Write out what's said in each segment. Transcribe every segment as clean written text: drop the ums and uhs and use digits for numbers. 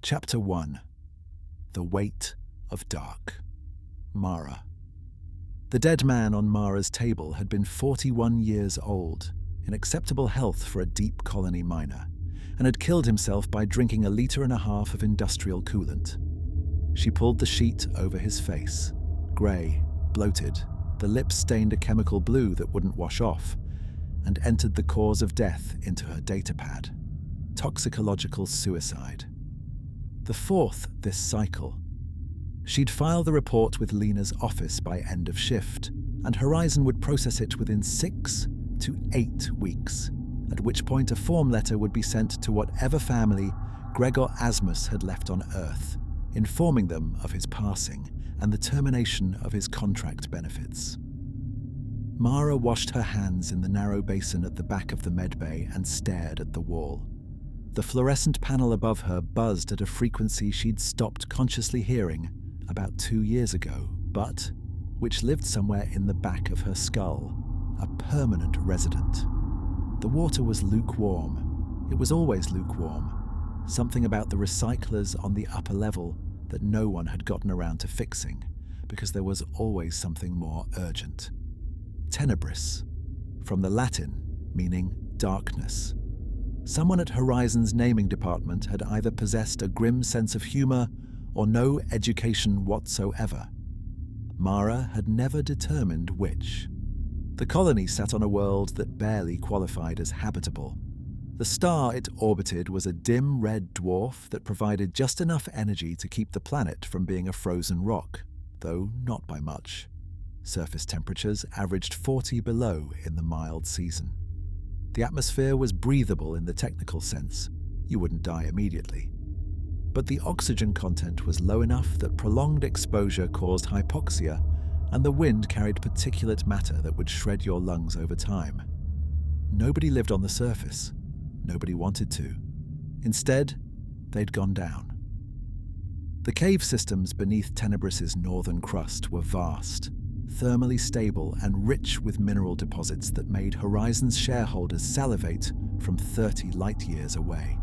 Chapter 1. The Weight of Dark. Mara. The dead man on Mara's table had been 41 years old, in acceptable health for a deep colony miner, and had killed himself by drinking 1.5 liters of industrial coolant. She pulled the sheet over his face, grey, bloated, the lips stained a chemical blue that wouldn't wash off, and entered the cause of death into her datapad. Toxicological suicide. The fourth this cycle. She'd file the report with Lena's office by end of shift, and Horizon would process it within 6 to 8 weeks, at which point a form letter would be sent to whatever family Gregor Asmus had left on Earth, informing them of his passing and the termination of his contract benefits. Mara washed her hands in the narrow basin at the back of the medbay and stared at the wall. The fluorescent panel above her buzzed at a frequency she'd stopped consciously hearing about 2 years ago, but which lived somewhere in the back of her skull, a permanent resident. The water was lukewarm. It was always lukewarm. Something about the recyclers on the upper level that no one had gotten around to fixing, because there was always something more urgent. Tenebris, from the Latin, meaning darkness. Someone at Horizon's naming department had either possessed a grim sense of humor or no education whatsoever. Mara had never determined which. The colony sat on a world that barely qualified as habitable. The star it orbited was a dim red dwarf that provided just enough energy to keep the planet from being a frozen rock, though not by much. Surface temperatures averaged 40 below in the mild season. The atmosphere was breathable in the technical sense. You wouldn't die immediately. But the oxygen content was low enough that prolonged exposure caused hypoxia, and the wind carried particulate matter that would shred your lungs over time. Nobody lived on the surface. Nobody wanted to. Instead, they'd gone down. The cave systems beneath Tenebris's northern crust were vast, thermally stable and rich with mineral deposits that made Horizon's shareholders salivate from 30 light-years away.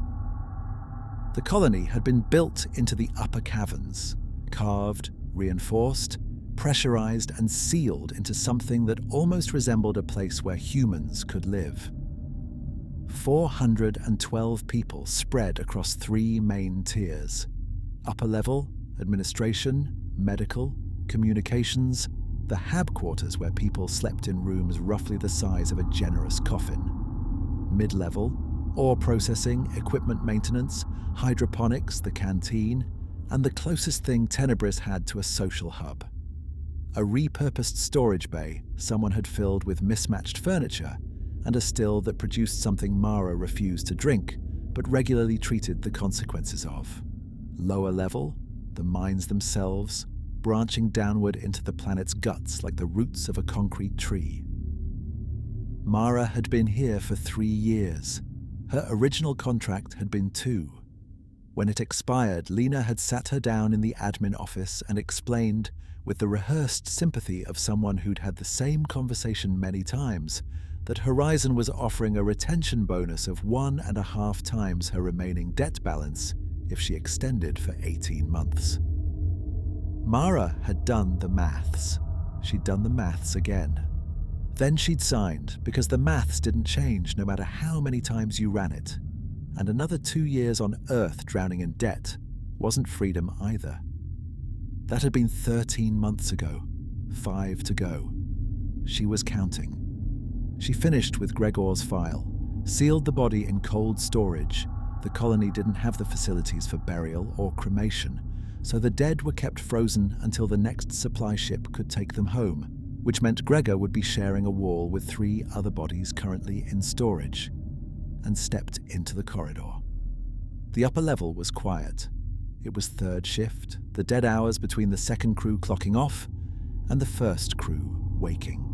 The colony had been built into the upper caverns, carved, reinforced, pressurized and sealed into something that almost resembled a place where humans could live. 412 people spread across 3 main tiers: upper level, administration, medical, communications, the hab quarters where people slept in rooms roughly the size of a generous coffin, mid-level, ore processing, equipment maintenance, hydroponics, the canteen, and the closest thing Tenebris had to a social hub. A repurposed storage bay someone had filled with mismatched furniture, and a still that produced something Mara refused to drink, but regularly treated the consequences of. Lower level, the mines themselves, branching downward into the planet's guts like the roots of a concrete tree. Mara had been here for 3 years. Her original contract had been 2. When it expired, Lena had sat her down in the admin office and explained, with the rehearsed sympathy of someone who'd had the same conversation many times, that Horizon was offering a retention bonus of 1.5 times her remaining debt balance if she extended for 18 months. Mara had done the maths. She'd done the maths again. Then she'd signed, because the maths didn't change no matter how many times you ran it. And another 2 years on Earth drowning in debt wasn't freedom either. That had been 13 months ago. 5 to go. She was counting. She finished with Gregor's file, sealed the body in cold storage. The colony didn't have the facilities for burial or cremation, so the dead were kept frozen until the next supply ship could take them home, which meant Gregor would be sharing a wall with 3 other bodies currently in storage, and stepped into the corridor. The upper level was quiet. It was 3rd shift, the dead hours between the second crew clocking off and the first crew waking.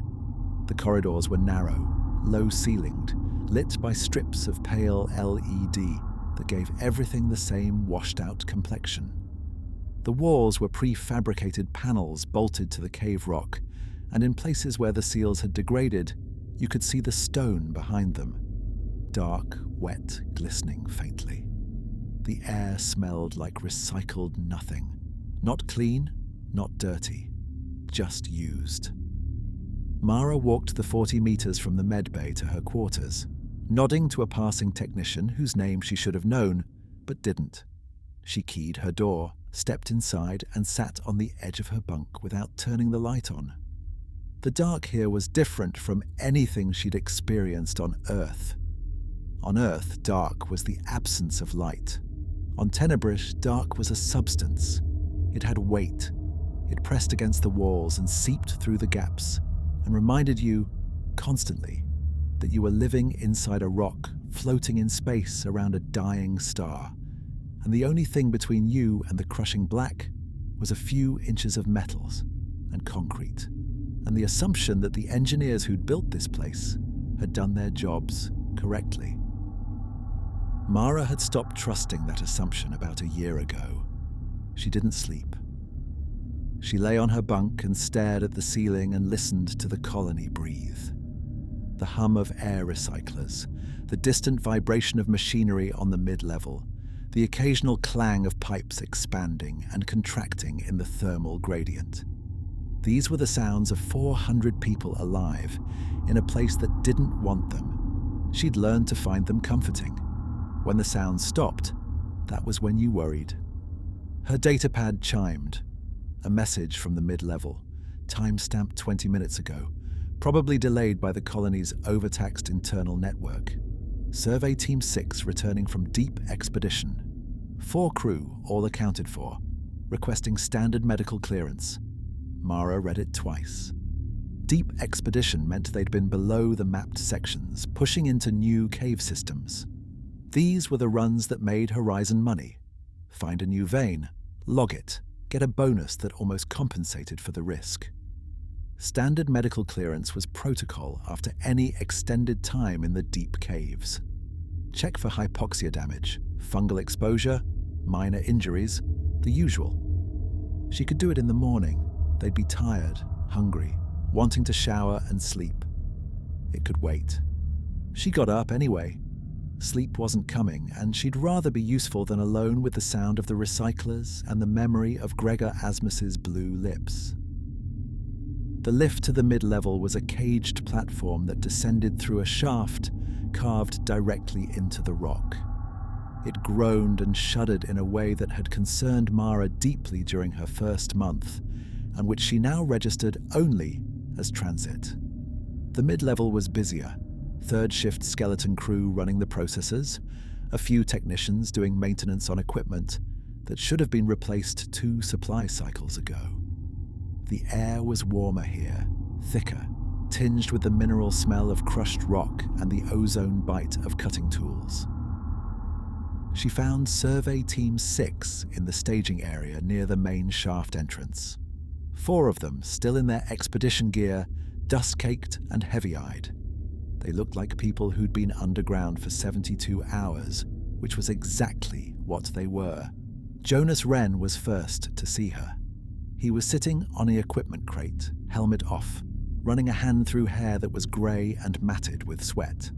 The corridors were narrow, low-ceilinged, lit by strips of pale LED that gave everything the same washed-out complexion. The walls were prefabricated panels bolted to the cave rock, and in places where the seals had degraded, you could see the stone behind them. Dark, wet, glistening faintly. The air smelled like recycled nothing. Not clean, not dirty, just used. Mara walked the 40 meters from the medbay to her quarters, nodding to a passing technician whose name she should have known, but didn't. She keyed her door, stepped inside, and sat on the edge of her bunk without turning the light on. The dark here was different from anything she'd experienced on Earth. On Earth, dark was the absence of light. On Tenebris, dark was a substance. It had weight. It pressed against the walls and seeped through the gaps, and reminded you, constantly, that you were living inside a rock, floating in space around a dying star. And the only thing between you and the crushing black was a few inches of metals and concrete, and the assumption that the engineers who'd built this place had done their jobs correctly. Mara had stopped trusting that assumption about a year ago. She didn't sleep. She lay on her bunk and stared at the ceiling and listened to the colony breathe. The hum of air recyclers, the distant vibration of machinery on the mid-level, the occasional clang of pipes expanding and contracting in the thermal gradient. These were the sounds of 400 people alive in a place that didn't want them. She'd learned to find them comforting. When the sound stopped, that was when you worried. Her datapad chimed. A message from the mid-level, time-stamped 20 minutes ago, probably delayed by the colony's overtaxed internal network. Survey Team 6 returning from deep expedition. 4 crew, all accounted for, requesting standard medical clearance. Mara read it twice. Deep expedition meant they'd been below the mapped sections, pushing into new cave systems. These were the runs that made Horizon money. Find a new vein, log it, get a bonus that almost compensated for the risk. Standard medical clearance was protocol after any extended time in the deep caves. Check for hypoxia damage, fungal exposure, minor injuries, the usual. She could do it in the morning. They'd be tired, hungry, wanting to shower and sleep. It could wait. She got up anyway. Sleep wasn't coming, and she'd rather be useful than alone with the sound of the recyclers and the memory of Gregor Asmus's blue lips. The lift to the mid-level was a caged platform that descended through a shaft carved directly into the rock. It groaned and shuddered in a way that had concerned Mara deeply during her first month, and which she now registered only as transit. The mid-level was busier. Third-shift skeleton crew running the processors, a few technicians doing maintenance on equipment that should have been replaced 2 supply cycles ago. The air was warmer here, thicker, tinged with the mineral smell of crushed rock and the ozone bite of cutting tools. She found Survey Team 6 in the staging area near the main shaft entrance. 4 of them still in their expedition gear, dust-caked and heavy-eyed. They looked like people who'd been underground for 72 hours, which was exactly what they were. Jonas Wren was first to see her. He was sitting on the equipment crate, helmet off, running a hand through hair that was grey and matted with sweat.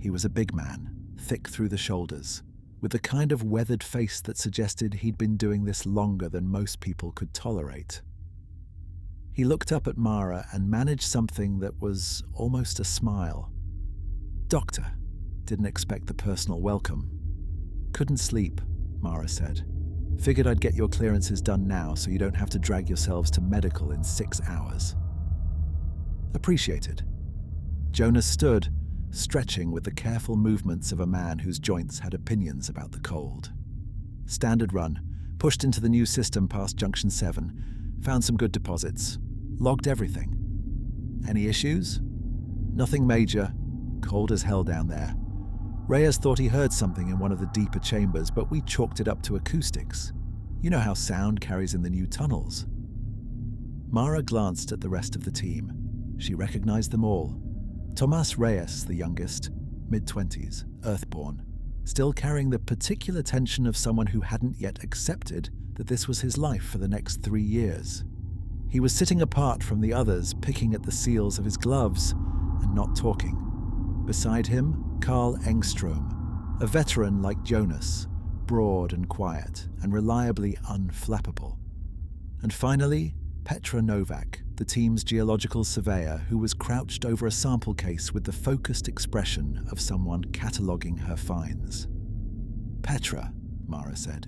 He was a big man, thick through the shoulders, with the kind of weathered face that suggested he'd been doing this longer than most people could tolerate. He looked up at Mara and managed something that was almost a smile. "Doctor," didn't expect the personal welcome. "Couldn't sleep," Mara said. "Figured I'd get your clearances done now so you don't have to drag yourselves to medical in 6 hours." "Appreciated." Jonas stood, stretching with the careful movements of a man whose joints had opinions about the cold. "Standard run. Pushed into the new system past Junction 7. Found some good deposits. Logged everything. Any issues?" "Nothing major. Cold as hell down there. Reyes thought he heard something in one of the deeper chambers, but we chalked it up to acoustics. You know how sound carries in the new tunnels." Mara glanced at the rest of the team. She recognized them all. Tomas Reyes, the youngest, mid-20s, Earthborn, still carrying the particular tension of someone who hadn't yet accepted that this was his life for the next 3 years. He was sitting apart from the others, picking at the seals of his gloves and not talking. Beside him, Carl Engström, a veteran like Jonas, broad and quiet, and reliably unflappable. And finally, Petra Novak, the team's geological surveyor who was crouched over a sample case with the focused expression of someone cataloguing her finds. "Petra," Mara said,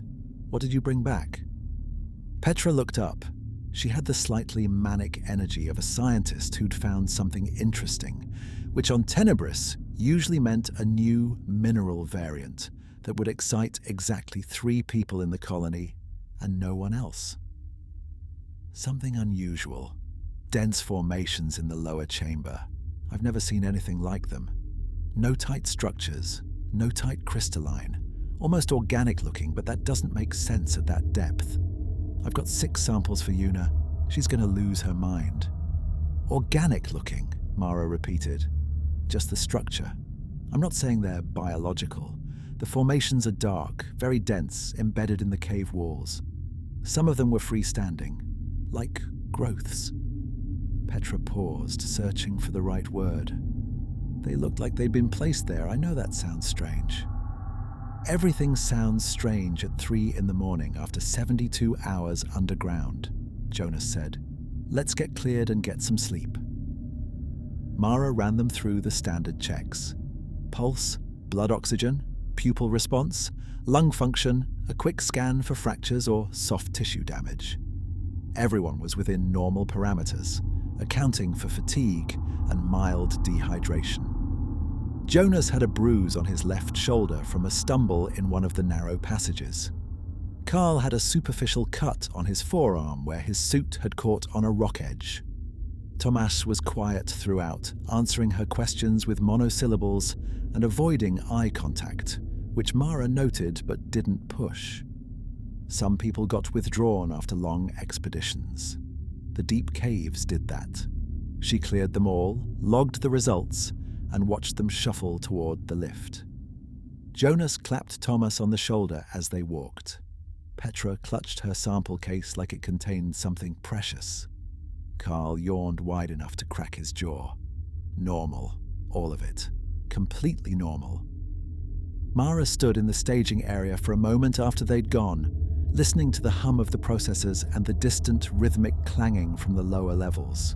"what did you bring back?" Petra looked up. She had the slightly manic energy of a scientist who'd found something interesting, which on Tenebris usually meant a new mineral variant that would excite exactly 3 people in the colony and no one else. Something unusual. Dense formations in the lower chamber. I've never seen anything like them. No tight structures, no tight crystalline. Almost organic looking, but that doesn't make sense at that depth. I've got 6 samples for Una. She's going to lose her mind. Organic looking, Mara repeated. Just the structure. I'm not saying they're biological. The formations are dark, very dense, embedded in the cave walls. Some of them were freestanding, like growths. Petra paused, searching for the right word. They looked like they'd been placed there. I know that sounds strange. Everything sounds strange at 3 in the morning after 72 hours underground, Jonas said. Let's get cleared and get some sleep. Mara ran them through the standard checks. Pulse, blood oxygen, pupil response, lung function, a quick scan for fractures or soft tissue damage. Everyone was within normal parameters, accounting for fatigue and mild dehydration. Jonas had a bruise on his left shoulder from a stumble in one of the narrow passages. Carl had a superficial cut on his forearm where his suit had caught on a rock edge. Tomas was quiet throughout, answering her questions with monosyllables and avoiding eye contact, which Mara noted but didn't push. Some people got withdrawn after long expeditions. The deep caves did that. She cleared them all, logged the results, and watched them shuffle toward the lift. Jonas clapped Thomas on the shoulder as they walked. Petra clutched her sample case like it contained something precious. Carl yawned wide enough to crack his jaw. Normal, all of it. Completely normal. Mara stood in the staging area for a moment after they'd gone, listening to the hum of the processors and the distant rhythmic clanging from the lower levels.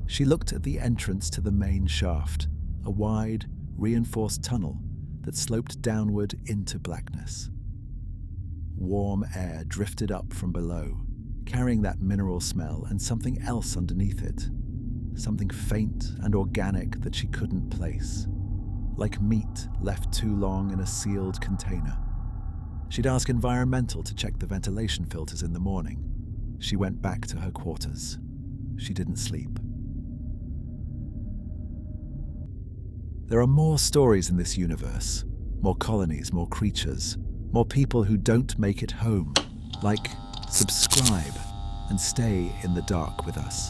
She looked at the entrance to the main shaft, a wide, reinforced tunnel that sloped downward into blackness. Warm air drifted up from below, carrying that mineral smell and something else underneath it. Something faint and organic that she couldn't place. Like meat left too long in a sealed container. She'd ask environmental to check the ventilation filters in the morning. She went back to her quarters. She didn't sleep. There are more stories in this universe. More colonies, more creatures. More people who don't make it home. Like, subscribe and stay in the dark with us.